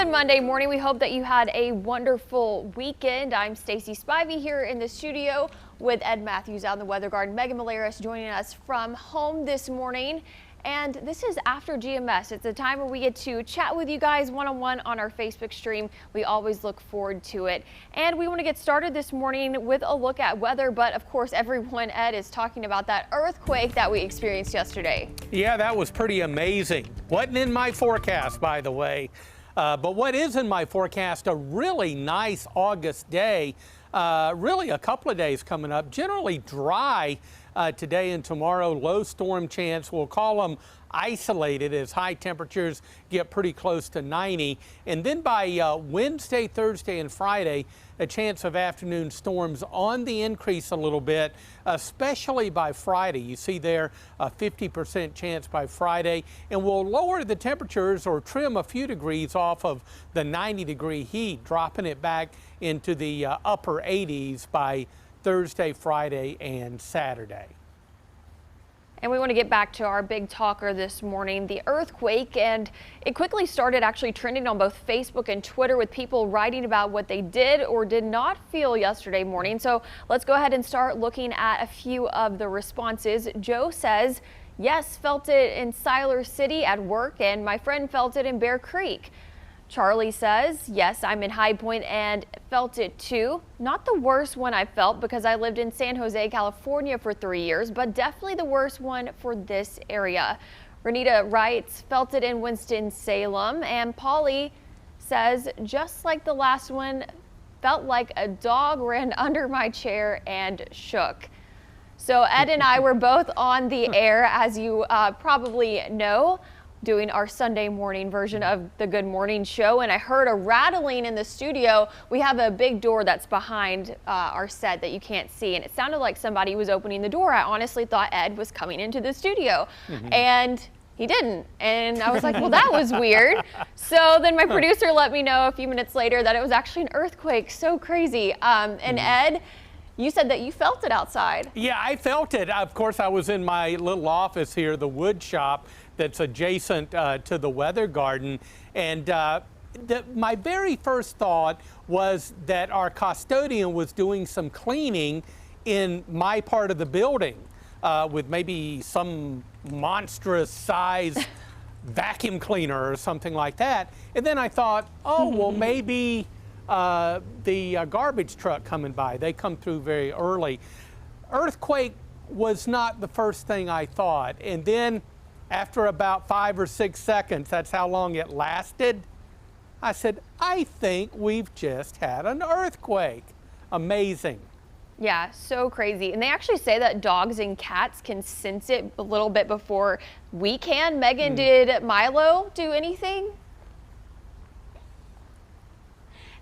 Good Monday morning. We hope that you had a wonderful weekend. I'm Stacy Spivey here in the studio with Ed Matthews out in the Weather Garden. Megan Malaris joining us from home this morning. And this is after GMS. It's a time where we get to chat with you guys one-on-one on our Facebook stream. We always look forward to it. And we want to get started this morning with a look at weather. But of course, everyone, Ed, is talking about that earthquake that we experienced yesterday. Yeah, that was pretty amazing. Wasn't in my forecast, by the way. But what is in my forecast, a really nice August day. Really a couple of days coming up. Generally dry today and tomorrow. Low storm chance. We'll call them isolated as high temperatures get pretty close to 90. And then by Wednesday, Thursday, and Friday, a chance of afternoon storms on the increase a little bit, especially by Friday. You see there a 50% chance by Friday, and we'll lower the temperatures or trim a few degrees off of the 90-degree heat, dropping it back into the upper 80s by Thursday, Friday, and Saturday. And we want to get back to our big talker this morning, the earthquake, and it quickly started actually trending on both Facebook and Twitter with people writing about what they did or did not feel yesterday morning. So let's go ahead and start looking at a few of the responses. Joe says, yes, felt it in Siler City at work, and my friend felt it in Bear Creek. Charlie says, yes, I'm in High Point and felt it too. Not the worst one I felt because I lived in San Jose, California for 3 years, but definitely the worst one for this area. Renita writes, felt it in Winston-Salem. And Polly says, just like the last one, felt like a dog ran under my chair and shook. So Ed and I were both on the air, as you probably know, doing our Sunday morning version of the Good Morning Show, and I heard a rattling in the studio. We have a big door that's behind our set that you can't see, and it sounded like somebody was opening the door. I honestly thought Ed was coming into the studio, and he didn't. And I was like, well, that was weird. So then my producer let me know a few minutes later that it was actually an earthquake. So crazy. And Ed, you said that you felt it outside. Yeah, I felt it. Of course, I was in my little office here, the wood shop that's adjacent to the Weather Garden. And my very first thought was that our custodian was doing some cleaning in my part of the building with maybe some monstrous size vacuum cleaner or something like that. And then I thought, oh, well, maybe the garbage truck coming by. They come through very early. Earthquake was not the first thing I thought. And then after about 5 or 6 seconds, that's how long it lasted, I said, I think we've just had an earthquake. Amazing. Yeah, so crazy. And they actually say that dogs and cats can sense it a little bit before we can. Megan, did Milo do anything?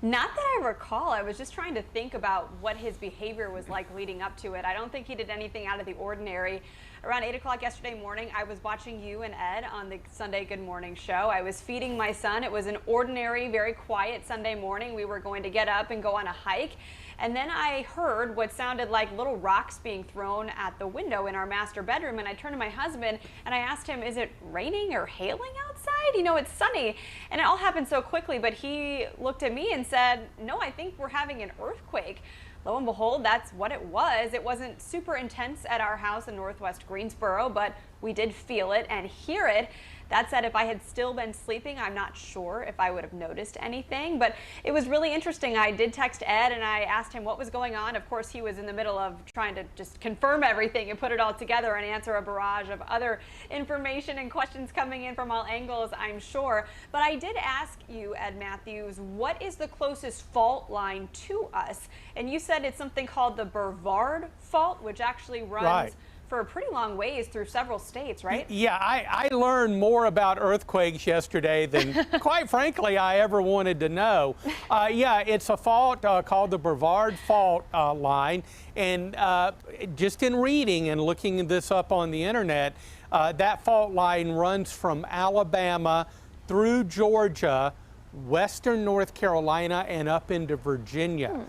Not that I recall. I was just trying to think about what his behavior was like leading up to it. I don't think he did anything out of the ordinary. Around 8 o'clock yesterday morning, I was watching you and Ed on the Sunday Good Morning Show. I was feeding my son. It was an ordinary, very quiet Sunday morning. We were going to get up and go on a hike. And then I heard what sounded like little rocks being thrown at the window in our master bedroom. And I turned to my husband and I asked him, is it raining or hailing outside? You know, it's sunny. And it all happened so quickly, but he looked at me and said, no, I think we're having an earthquake. Lo and behold, that's what it was. It wasn't super intense at our house in northwest Greensboro, but we did feel it and hear it. That said, if I had still been sleeping, I'm not sure if I would have noticed anything, but it was really interesting. I did text Ed and I asked him what was going on. Of course, he was in the middle of trying to just confirm everything and put it all together and answer a barrage of other information and questions coming in from all angles, I'm sure. But I did ask you, Ed Matthews, what is the closest fault line to us? And you said it's something called the Brevard Fault, which actually runs for a pretty long ways through several states, right? Yeah, I learned more about earthquakes yesterday than, quite frankly, I ever wanted to know. Yeah, it's a fault called the Brevard Fault line. And just in reading and looking this up on the internet, that fault line runs from Alabama through Georgia, western North Carolina, and up into Virginia.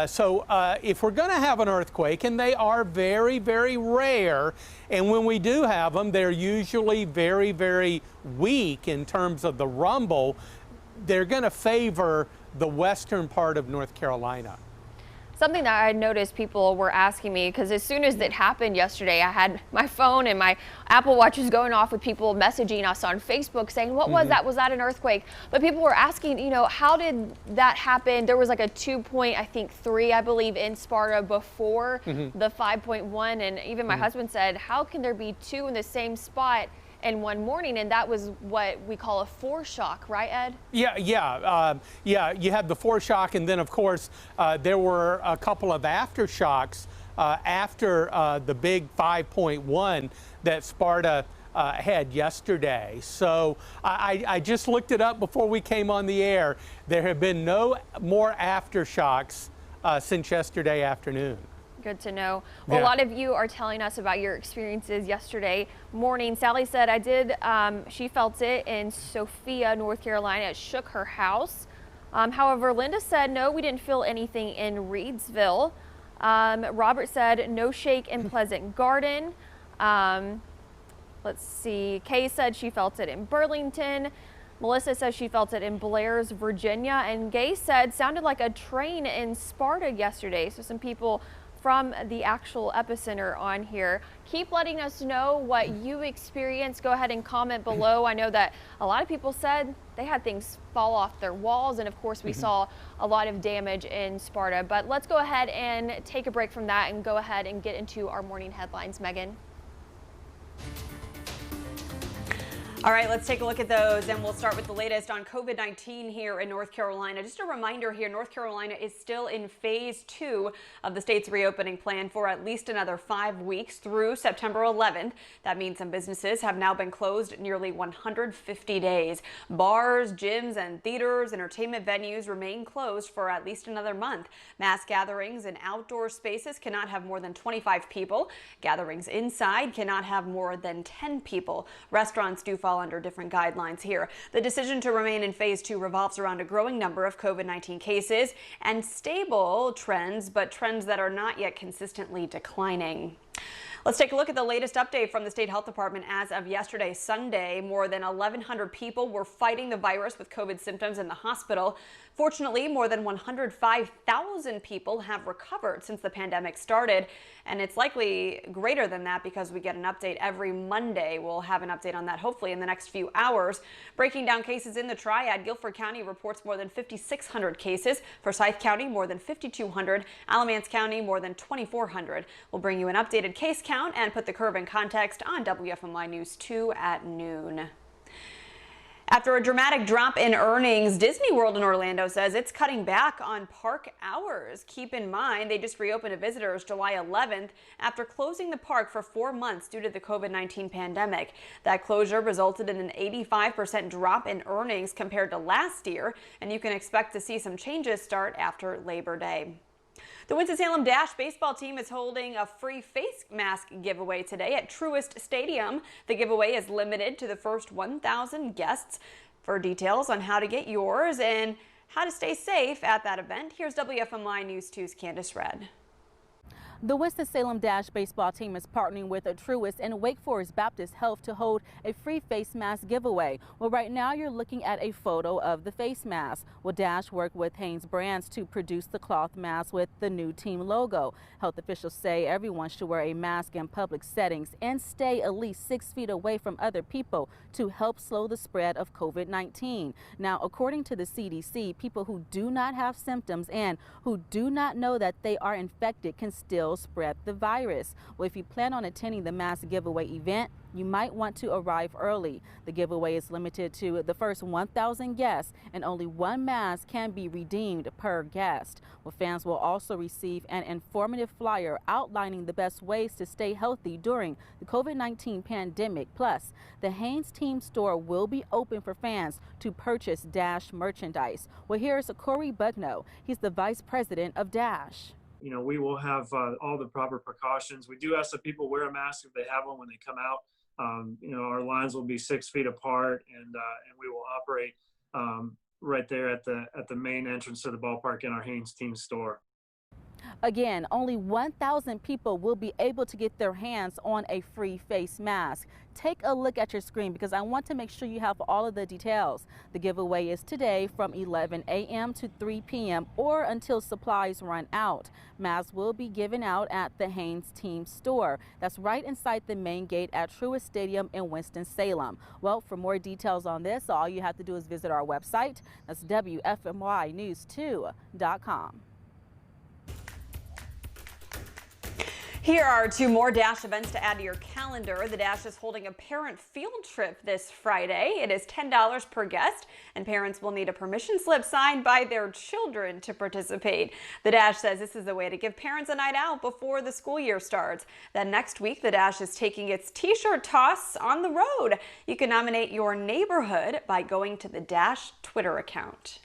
So if we're going to have an earthquake, and they are very, very rare, and when we do have them, they're usually very, very weak in terms of the rumble, they're going to favor the western part of North Carolina. Something that I noticed people were asking me, because as soon as it happened yesterday, I had my phone and my Apple Watch was going off with people messaging us on Facebook saying, what was that? Was that an earthquake? But people were asking, you know, how did that happen? There was like a 2.3, I believe, in Sparta before the 5.1. And even my husband said, how can there be two in the same spot in one morning? And that was what we call a foreshock, right, Ed? Yeah. You had the foreshock, and then of course there were a couple of aftershocks after the big 5.1 that Sparta had yesterday. So I just looked it up before we came on the air. There have been no more aftershocks since yesterday afternoon. Good to know. Well, a lot of you are telling us about your experiences yesterday morning. Sally said she felt it in Sophia, North Carolina. It shook her house. However, Linda said, no, we didn't feel anything in Reedsville. Robert said, no shake in Pleasant Garden. Let's see. Kay said she felt it in Burlington. Melissa says she felt it in Blairs, Virginia. And Gay said, sounded like a train in Sparta yesterday. So some people from the actual epicenter on here. Keep letting us know what you experienced. Go ahead and comment below. I know that a lot of people said they had things fall off their walls, and of course we saw a lot of damage in Sparta. But let's go ahead and take a break from that and go ahead and get into our morning headlines. Megan. All right, let's take a look at those, and we'll start with the latest on COVID-19 here in North Carolina. Just a reminder here, North Carolina is still in phase 2 of the state's reopening plan for at least another 5 weeks through September 11th. That means some businesses have now been closed nearly 150 days. Bars, gyms, and theaters, entertainment venues remain closed for at least another month. Mass gatherings in outdoor spaces cannot have more than 25 people. Gatherings inside cannot have more than 10 people. Restaurants do fall under different guidelines here. The decision to remain in phase 2 revolves around a growing number of COVID-19 cases and stable trends, but trends that are not yet consistently declining. Let's take a look at the latest update from the State Health Department. As of yesterday, Sunday, more than 1,100 people were fighting the virus with COVID symptoms in the hospital. Fortunately, more than 105,000 people have recovered since the pandemic started, and it's likely greater than that because we get an update every Monday. We'll have an update on that hopefully in the next few hours. Breaking down cases in the Triad, Guilford County reports more than 5,600 cases. Forsyth County, more than 5,200. Alamance County, more than 2,400. We'll bring you an updated case count and put the curve in context on WFMY News 2 at noon. After a dramatic drop in earnings, Disney World in Orlando says it's cutting back on park hours. Keep in mind, they just reopened to visitors July 11th after closing the park for 4 months due to the COVID-19 pandemic. That closure resulted in an 85% drop in earnings compared to last year, and you can expect to see some changes start after Labor Day. The Winston-Salem Dash baseball team is holding a free face mask giveaway today at Truist Stadium. The giveaway is limited to the first 1,000 guests. For details on how to get yours and how to stay safe at that event, here's WFMY News 2's Candace Red. The Winston-Salem Dash baseball team is partnering with Truist and Wake Forest Baptist Health to hold a free face mask giveaway. Well, right now you're looking at a photo of the face mask. Well, Dash worked with Hanes Brands to produce the cloth mask with the new team logo. Health officials say everyone should wear a mask in public settings and stay at least 6 feet away from other people to help slow the spread of COVID-19. Now, according to the CDC, people who do not have symptoms and who do not know that they are infected can still spread the virus. Well, if you plan on attending the mask giveaway event, you might want to arrive early. The giveaway is limited to the first 1,000 guests, and only one mask can be redeemed per guest. Well, fans will also receive an informative flyer outlining the best ways to stay healthy during the COVID-19 pandemic. Plus, the Hanes team store will be open for fans to purchase Dash merchandise. Well, here's Corey Bugno. He's the vice president of Dash. You know, we will have all the proper precautions. We do ask that people wear a mask if they have one when they come out. You know, our lines will be 6 feet apart, and we will operate right there at the main entrance to the ballpark in our Hanes team store. Again, only 1,000 people will be able to get their hands on a free face mask. Take a look at your screen because I want to make sure you have all of the details. The giveaway is today from 11 a.m. to 3 p.m. or until supplies run out. Masks will be given out at the Haynes Team store. That's right inside the main gate at Truist Stadium in Winston-Salem. Well, for more details on this, all you have to do is visit our website. That's WFMYnews2.com. Here are 2 more Dash events to add to your calendar. The Dash is holding a parent field trip this Friday. It is $10 per guest, and parents will need a permission slip signed by their children to participate. The Dash says this is a way to give parents a night out before the school year starts. Then next week, the Dash is taking its t-shirt toss on the road. You can nominate your neighborhood by going to the Dash Twitter account.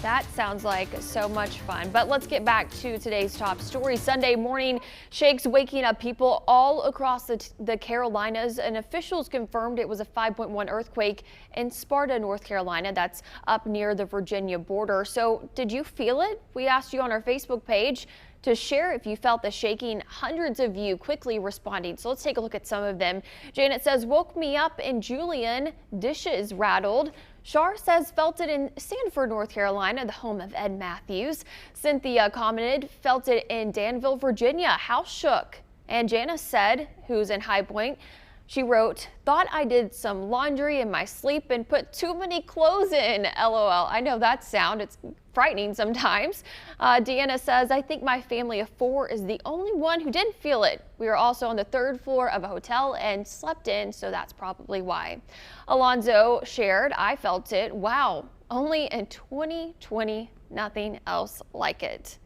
That sounds like so much fun. But let's get back to today's top story. Sunday morning shakes waking up people all across the Carolinas, and officials confirmed it was a 5.1 earthquake in Sparta, North Carolina. That's up near the Virginia border. So did you feel it? We asked you on our Facebook page to share if you felt the shaking. Hundreds of you quickly responding. So let's take a look at some of them. Janet says, woke me up in Julian, dishes rattled. Shar says felt it in Sanford, North Carolina, the home of Ed Matthews. Cynthia commented, felt it in Danville, Virginia, house shook. And Janice said, who's in High Point, she wrote, thought I did some laundry in my sleep and put too many clothes in, LOL. I know that sound, it's frightening sometimes. Deanna says, I think my family of 4 is the only one who didn't feel it. We were also on the 3rd floor of a hotel and slept in, so that's probably why. Alonzo shared, I felt it. Wow, only in 2020, nothing else like it.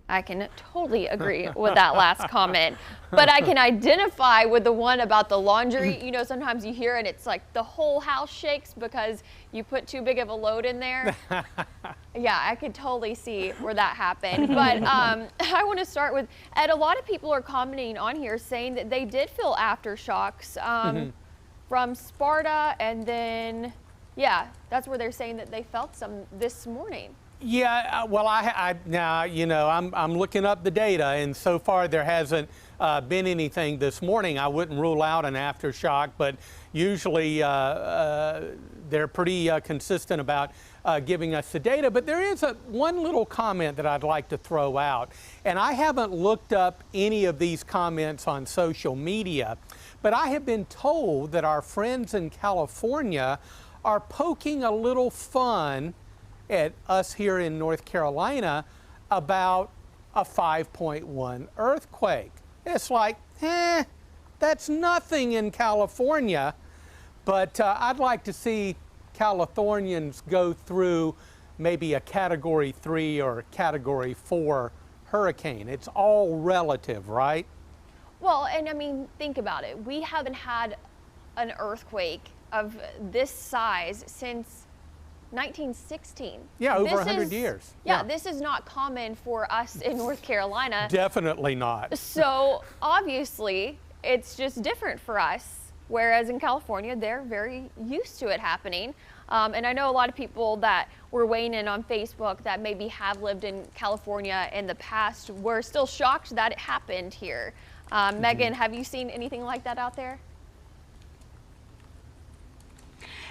I can totally agree with that last comment, but I can identify with the one about the laundry. You know, sometimes you hear it, it's like the whole house shakes because you put too big of a load in there. Yeah, I could totally see where that happened. But I want to start with Ed. A lot of people are commenting on here saying that they did feel aftershocks from Sparta, and then, yeah, that's where they're saying that they felt some this morning. Yeah, well, now, you know, I'm looking up the data, and so far there hasn't been anything this morning. I wouldn't rule out an aftershock, but usually they're pretty consistent about giving us the data. But there is one little comment that I'd like to throw out, and I haven't looked up any of these comments on social media, but I have been told that our friends in California are poking a little fun at us here in North Carolina about a 5.1 earthquake. It's like, that's nothing in California, but I'd like to see Californians go through maybe a Category 3 or Category 4 hurricane. It's all relative, right? Well, and I mean, think about it. We haven't had an earthquake of this size since 1916. Yeah, over 100 years. Yeah, this is not common for us in North Carolina. Definitely not. So obviously it's just different for us, whereas in California they're very used to it happening. And I know a lot of people that were weighing in on Facebook that maybe have lived in California in the past were still shocked that it happened here. Megan, have you seen anything like that out there?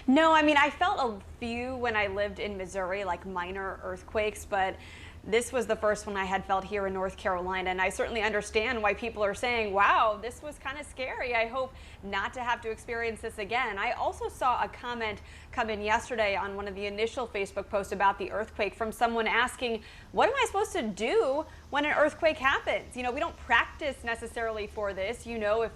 No, I mean, I felt a few when I lived in Missouri, like minor earthquakes, but this was the first one I had felt here in North Carolina, and I certainly understand why people are saying, wow, this was kind of scary. I hope not to have to experience this again. I also saw a comment come in yesterday on one of the initial Facebook posts about the earthquake from someone asking, what am I supposed to do when an earthquake happens? You know, we don't practice necessarily for this. You know, if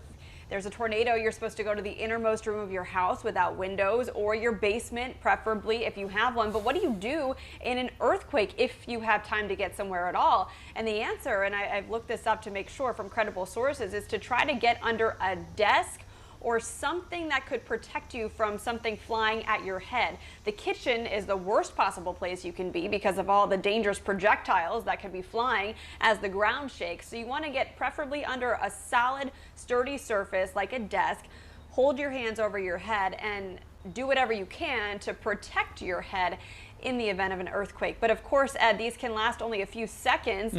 there's a tornado, you're supposed to go to the innermost room of your house without windows, or your basement, preferably if you have one. But what do you do in an earthquake if you have time to get somewhere at all? And the answer, and I've looked this up to make sure from credible sources, is to try to get under a desk or something that could protect you from something flying at your head. The kitchen is the worst possible place you can be because of all the dangerous projectiles that could be flying as the ground shakes. So you want to get preferably under a solid, sturdy surface like a desk. Hold your hands over your head and do whatever you can to protect your head. in the event of an earthquake. But of course, Ed, these can last only a few seconds,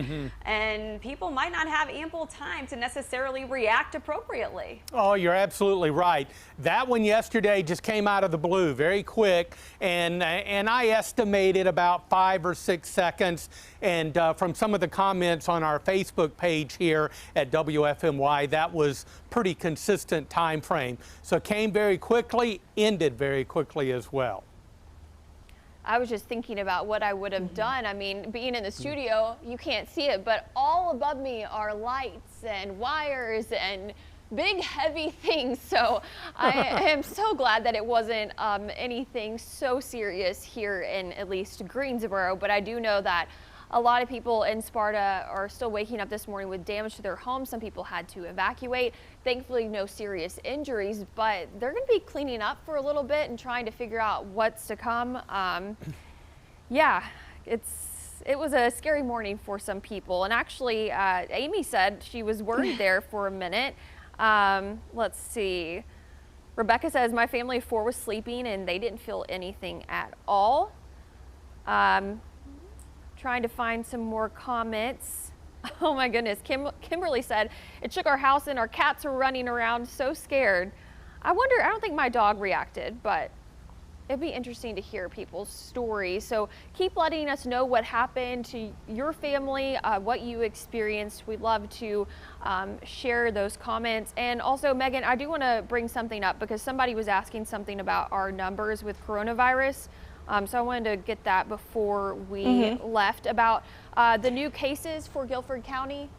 and people might not have ample time to necessarily react appropriately. Oh, you're absolutely right. That one yesterday just came out of the blue very quick, and I estimated about 5 or 6 seconds. And from some of the comments on our Facebook page here at WFMY, that was pretty consistent time frame. So it came very quickly, ended very quickly as well. I was just thinking about what I would have done. I mean, being in the studio, you can't see it, but all above me are lights and wires and big, heavy things. So I am so glad that it wasn't anything so serious here in at least Greensboro. But I do know that a lot of people in Sparta are still waking up this morning with damage to their homes. Some people had to evacuate. Thankfully, no serious injuries, but they're going to be cleaning up for a little bit and trying to figure out what's to come. Yeah, it was a scary morning for some people. And actually, Amy said she was worried there for a minute. Let's see. Rebecca says, my family of 4 was sleeping and they didn't feel anything at all. Trying to find some more comments. Oh my goodness. Kimberly said, it shook our house and our cats were running around so scared. I wonder, I don't think my dog reacted, but it'd be interesting to hear people's stories. So keep letting us know what happened to your family, what you experienced. We'd love to share those comments. And also, Megan, I do want to bring something up because somebody was asking something about our numbers with coronavirus. So I wanted to get that before we left about the new cases for Guilford County.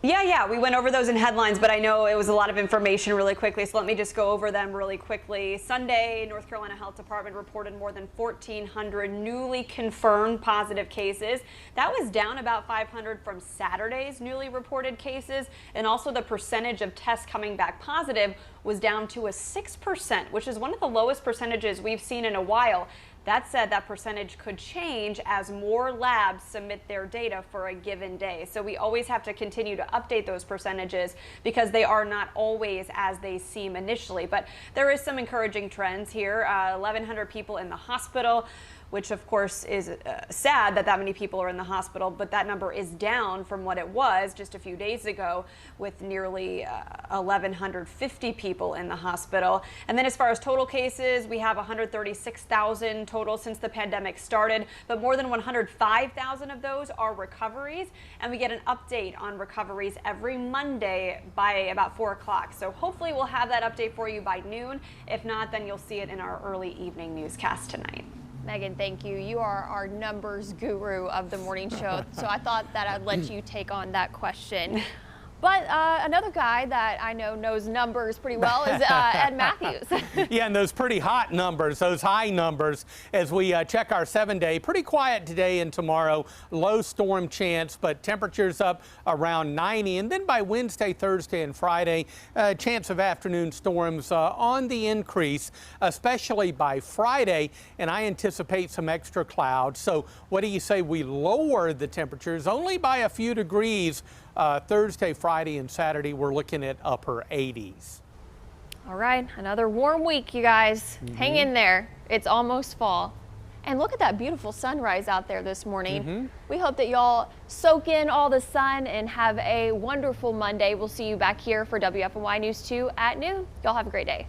Yeah, we went over those in headlines, but I know it was a lot of information really quickly, so let me just go over them really quickly. Sunday, North Carolina Health Department reported more than 1,400 newly confirmed positive cases. That was down about 500 from Saturday's newly reported cases, and also the percentage of tests coming back positive was down to a 6%, which is one of the lowest percentages we've seen in a while. That said, that percentage could change as more labs submit their data for a given day. So we always have to continue to update those percentages because they are not always as they seem initially. But there is some encouraging trends here. 1,100 people in the hospital, which of course is sad that many people are in the hospital, but that number is down from what it was just a few days ago with nearly 1,150 people in the hospital. And then as far as total cases, we have 136,000 total since the pandemic started, but more than 105,000 of those are recoveries, and we get an update on recoveries every Monday by about 4 o'clock. So hopefully we'll have that update for you by noon. If not, then you'll see it in our early evening newscast tonight. Megan, thank you. You are our numbers guru of the morning show, so I thought that I'd let you take on that question. But another guy that I know knows numbers pretty well is Ed Matthews. Yeah, and those pretty hot numbers, those high numbers, as we check our 7-day. Pretty quiet today and tomorrow. Low storm chance, but temperatures up around 90. And then by Wednesday, Thursday, and Friday, chance of afternoon storms on the increase, especially by Friday. And I anticipate some extra clouds. So what do you say we lower the temperatures only by a few degrees? Thursday, Friday, and Saturday, we're looking at upper 80s. All right, another warm week, you guys. Hang in there. It's almost fall. And look at that beautiful sunrise out there this morning. We hope that y'all soak in all the sun and have a wonderful Monday. We'll see you back here for WFMY News 2 at noon. Y'all have a great day.